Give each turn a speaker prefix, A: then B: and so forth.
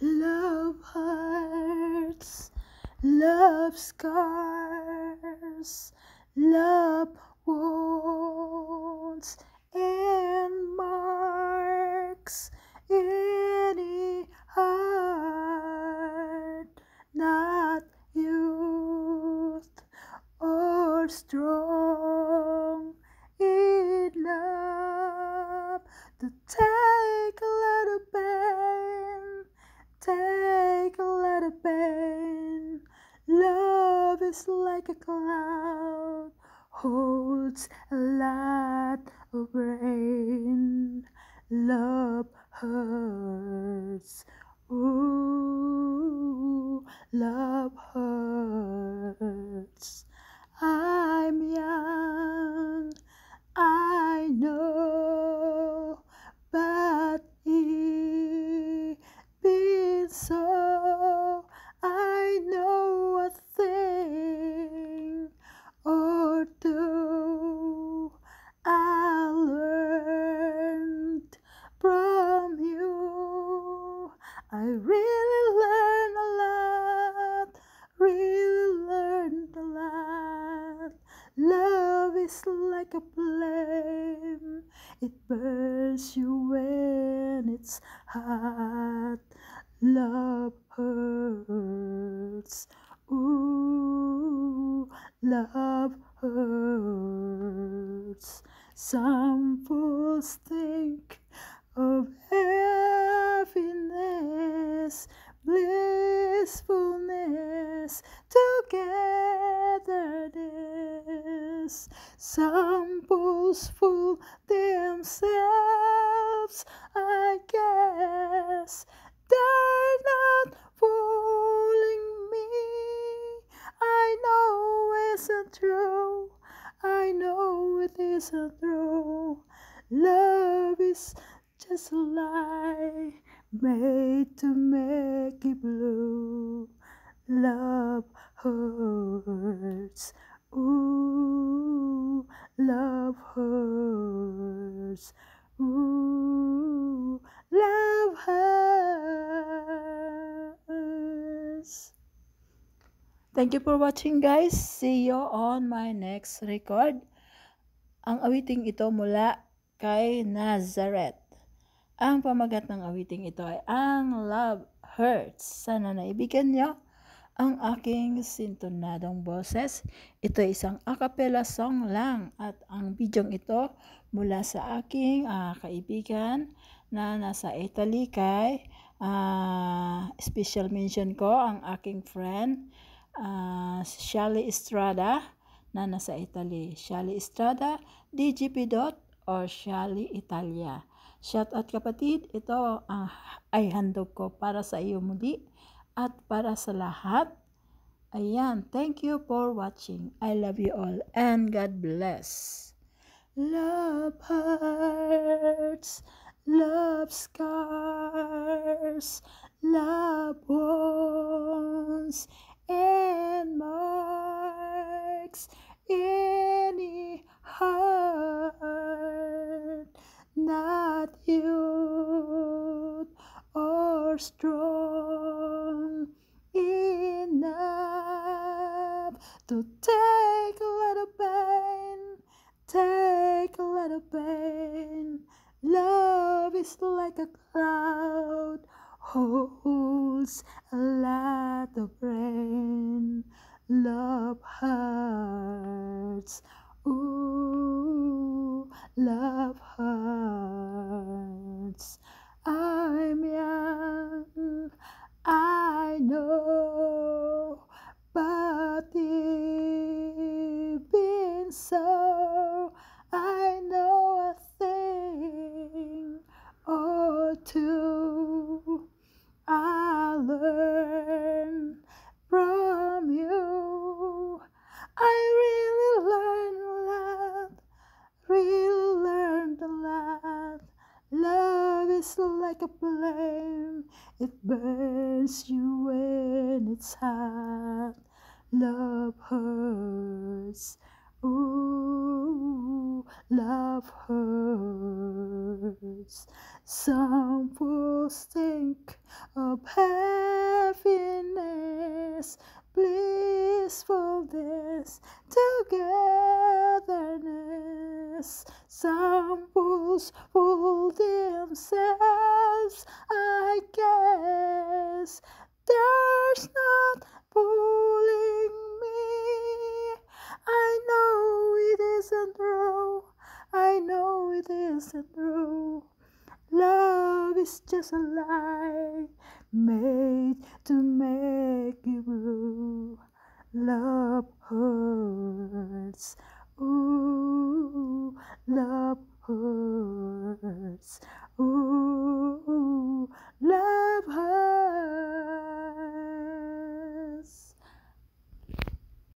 A: Love hurts, love scars, love wounds and marks any heart not used or strong enough to take a little pain, take a little pain. Love is like a cloud, holds a lot of rain. Love hurts, ooh, love hurts. I'm young, I know, but it been so. I know a thing or two I learned from you. I really learned a lot, really learned a lot. Love is like a flame, it burns you when it's hot. Love hurts, ooh, love hurts. Some fools think of happiness, blissfulness, togetherness. Some fools fool themselves, I guess. They're not fooling me. I know it isn't true. I know it isn't true. Love is just a lie made to make it blue. Love hurts, ooh, love hurts, ooh, love hurts. Thank you for watching, guys. See you on my next record. Ang awiting ito mula kay Nazareth. Ang pamagat ng awiting ito ay Ang Love Hurts. Sana naibigan nyo ang aking sintonadong boses. Ito ay isang a cappella song lang at ang bidyong ito mula sa aking kaibigan na nasa Italy kay special mention ko ang aking friend Shelly Estrada na nasa Italy. Shelly Estrada, DGP. or Shelly Italia. Shout out kapatid, ito ay handog ko para sa iyo muli at para sa lahat. Ayan, thank you for watching. I love you all and God bless. Love hurts, love scars, love wounds and marks any heart not youth or strong enough to take a little pain, take a little pain. Love is like a cloud, holds a lot of rain. Love hurts, ooh, love hurts. I'm young, I know, but even so, I know a thing or two I learned from you. I really learned a lot, really learned a lot. Love is like a flame, it burns you when it's hot. Love hurts, ooh, love hurts. Some fools think of happiness, blissfulness, togetherness. Some fools fool themselves, I guess. There's not fooling me. I know it isn't true. I know it isn't true. Love is just a lie made to make you blue. Love hurts. Ooh, love hurts. Ooh.